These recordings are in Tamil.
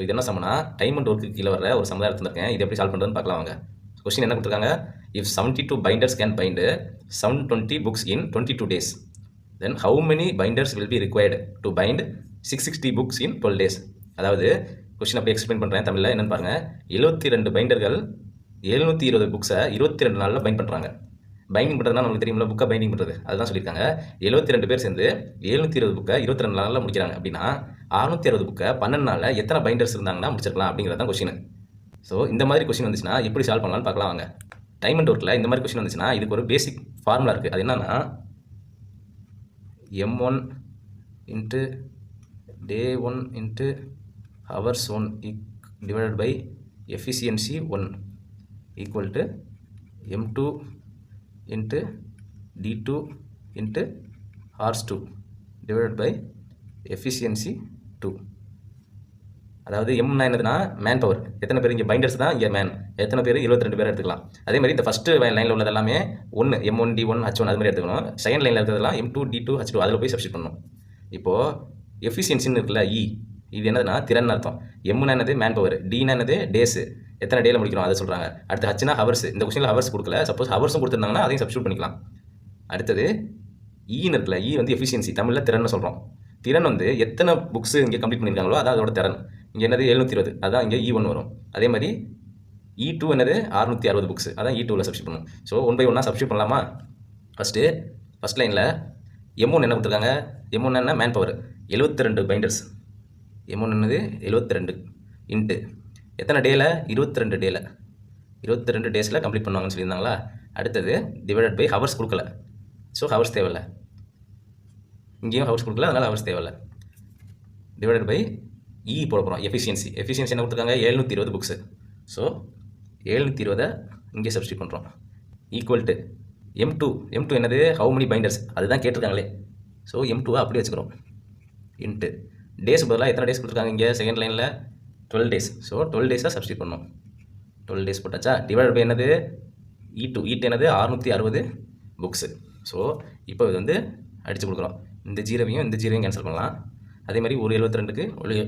இது என்ன சமனா டைம் அண்ட் ஒர்க்கு கீழே வர ஒரு சமுதாயம் எடுத்துருக்கேன். இது எப்படி சால்வ் பண்ணுறதுன்னு பார்க்கலாம் வாங்க. கொஸ்டின் என்ன கொடுத்துருக்காங்க? If 72 binders can bind 720 books in 22 days, then how many binders will be required to bind 660 books in 12 days? அதாவது கொஸ்டின் அப்படி எக்ஸ்பிளைன் பண்ணுறேன் தமிழில். என்னென்னு பாருங்கள், 72 பைண்டர்கள் 720 புக்ஸை 22 நாளில் பைண்ட் பண்ணுறாங்க. பைண்டிங் பண்ணுறதுனா நமக்கு தெரியுமில்ல, புக்கை பைண்டிங் பண்ணுறது அதுதான் சொல்லியிருக்காங்க. 72 பேர் சேர்ந்து 720 புக்கை 22 நாளில் முடிக்கிறாங்க. அப்படின்னா 660 புக்கை 12 நாளில் எத்தனை பைண்டர்ஸ் இருந்தாங்கன்னா முடிச்சிருக்கலாம் அப்படிங்கிறது தான் கொஸ்டின். ஸோ இந்த மாதிரி கொஸ்டின் வந்துச்சுன்னா எப்படி சால்வ் பண்ணலாம்னு பார்க்கலாம் வாங்க. டைம் அண்ட் ஒர்க்கில் இந்த மாதிரி கொஸ்டின் வந்துச்சுன்னா இதுக்கு ஒரு பேசிக் ஃபார்முலா இருக்குது. அது என்னன்னா M1 into day 1 into hours 1 divided by efficiency 1 equal to M2 into D2 into hours 2 divided by efficiency 2. அதாவது எம்னா என்னதுன்னா மேன் பவர். எத்தனை பேர் இங்கே பைண்டர்ஸ் தான், இங்கே மேன் எத்தனை பேர் 22 பேர் எடுத்துக்கலாம். அதே மாதிரி இந்த ஃபஸ்ட்டு லைனில் உள்ளது எல்லாமே 1 M1 D1 H1 அது மாதிரி எடுத்துக்கணும். செகண்ட் லைனில் இருக்கிறதெல்லாம் M2 D2 H2 அதில் போய் சப்ஸ்டிட் பண்ணணும். இப்போது எஃபிஷியன்சின்னு இருக்குல்ல, இது என்னதுன்னா திறன் அர்த்தம். எம்னா என்னது மேன் பவர், டினா என்னது டேஸு, எத்தனை டேயில் முடிக்கிறோம் அதை சொல்கிறாங்க. அடுத்து ஹச்னா ஹவர்ஸ். இந்த கொஸ்டினில் ஹவர்ஸ் கொடுக்கல, சப்போஸ் ஹவர்ஸும் கொடுத்துருந்தாங்கன்னா அதையும் சப்ஸ்டிட் பண்ணிக்கலாம். அடுத்தது ஈன்னு இருக்குல்ல, வந்து எஃபிஷியன்சி, தமிழில் திறன்னு சொல்கிறோம். திறன் வந்து எத்தனை புக்ஸ் இங்கே கம்ப்ளீட் பண்ணியிருக்காங்களோ அதான் அதோட திறன். இங்கே என்னது 720, அதான் இங்கே E1 வரும். அதே மாதிரி E2 என்னது 660 புக்ஸ், அதான் E2வில் சப்ஸ்டிட் பண்ணணும். ஸோ 1 by 1 சப்ஸ்டிட் பண்ணலாமா? ஃபஸ்ட் லைனில் M1 என்ன கொடுத்துருக்காங்க? M1 என்ன மேன் பவர் 72 பைண்டர்ஸ். M1 என்னது 72 இன்ட்டு எத்தனை டேயில் 22 டேயில் 22 டேஸில் கம்ப்ளீட் பண்ணுவாங்கன்னு சொல்லியிருந்தாங்களா. அடுத்தது டிவைடட் பை ஹவர்ஸ் கொடுக்கல, ஸோ ஹவர்ஸ் தேவையில்லை. இங்கேயும் ஹவர்ஸ் கொடுக்கல, அதனால் ஹவர்ஸ் தேவையில்லை. டிவைடட் பை போட போகிறோம் எஃபிஷியன்சி என்ன கொடுத்துருக்காங்க? 720 புக்ஸு. ஸோ 720 இங்கே சப்ஸ்டிட் பண்ணுறோம். ஈக்குவல் டு M2 என்னது ஹவு many பைண்டர்ஸ் அதுதான் கேட்டிருக்காங்களே. ஸோ M2 அப்படியே வச்சுக்கிறோம். இன்ட்டு டேஸ் பதிலாக எத்தனை டேஸ் கொடுத்துருக்காங்க இங்கே செகண்ட் லைனில் 12 டேஸ். ஸோ 12 டேஸாக சப்ஸ்டிட் பண்ணோம். 12 டேஸ் போட்டாச்சா. டிவைட் பை என்னது E2 என்னது 660 புக்ஸு. ஸோ இப்போ இது வந்து அடித்து கொடுக்குறோம். இந்த ஜீரோவையும் கேன்சல் பண்ணலாம். அதே மாதிரி ஒரு 72க்கு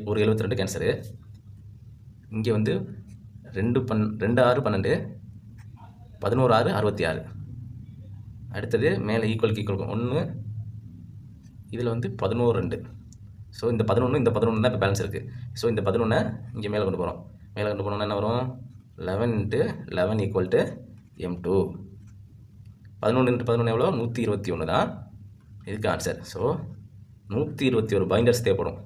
ஒரு 72 கேன்சரு. இங்கே வந்து 2 6 12 11 6 66. அடுத்தது மேலே ஈக்குவலுக்கு 1 இதில் வந்து 11 2. ஸோ இந்த 11 தான் இப்போ பேலன்ஸ் இருக்குது. ஸோ இந்த 11 இங்கே மேலே கொண்டு போகிறோம். மேலே கொண்டு போனோம்னா என்ன வரும்? 11 × 11 ஈக்குவல் டு M2. 11 × 11 எவ்வளோ? 121 தான் இதுக்கு ஆன்சர். ஸோ 121 பைண்டர்ஸ் தேவைப்படும்.